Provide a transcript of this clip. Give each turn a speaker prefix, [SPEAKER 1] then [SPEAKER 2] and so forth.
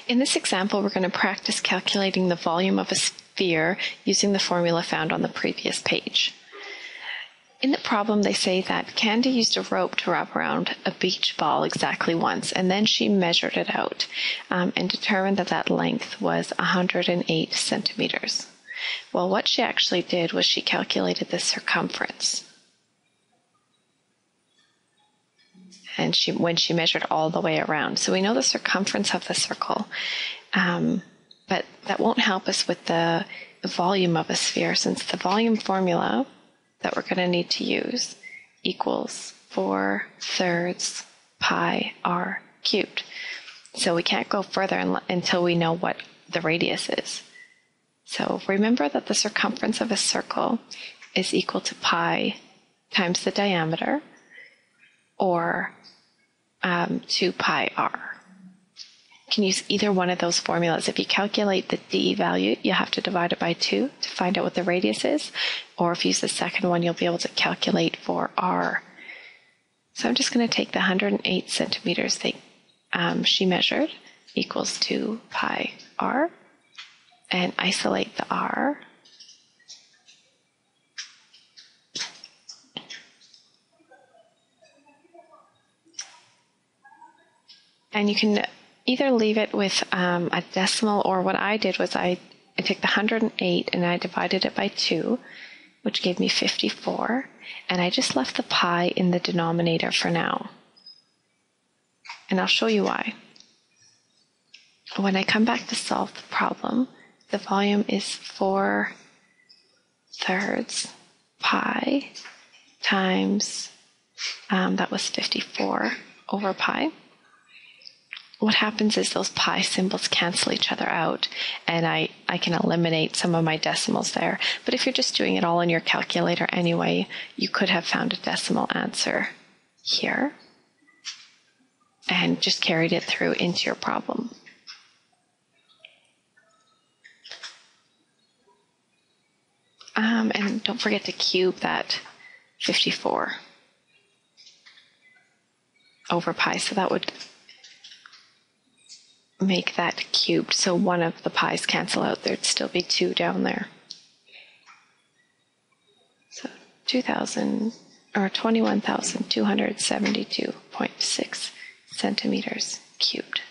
[SPEAKER 1] In this example, we're going to practice calculating the volume of a sphere using the formula found on the previous page. In the problem, they say that Candy used a rope to wrap around a beach ball exactly once, and then she measured it out and determined that that length was 108 centimeters. Well, what she actually did was she calculated the circumference. And when she measured all the way around. So we know the circumference of the circle, but that won't help us with the volume of a sphere, since the volume formula that we're going to need to use equals 4/3 pi r cubed. So we can't go further until we know what the radius is. So remember that the circumference of a circle is equal to pi times the diameter, or 2 pi r. You can use either one of those formulas. If you calculate the d value, you have to divide it by 2 to find out what the radius is, or if you use the second one, you'll be able to calculate for r. So I'm just going to take the 108 centimeters she measured equals 2 pi r, and isolate the r. And you can either leave it with a decimal, or what I did was I took the 108 and I divided it by 2, which gave me 54, and I just left the pi in the denominator for now. And I'll show you why. When I come back to solve the problem, the volume is 4/3 pi times, that was 54 over pi. What happens is those pi symbols cancel each other out, and I can eliminate some of my decimals there. But if you're just doing it all in your calculator anyway, you could have found a decimal answer here and just carried it through into your problem. And don't forget to cube that 54 over pi, so that would make that cubed, so one of the pi's cancel out. There'd still be 2 down there. So 21,272.6 centimeters cubed.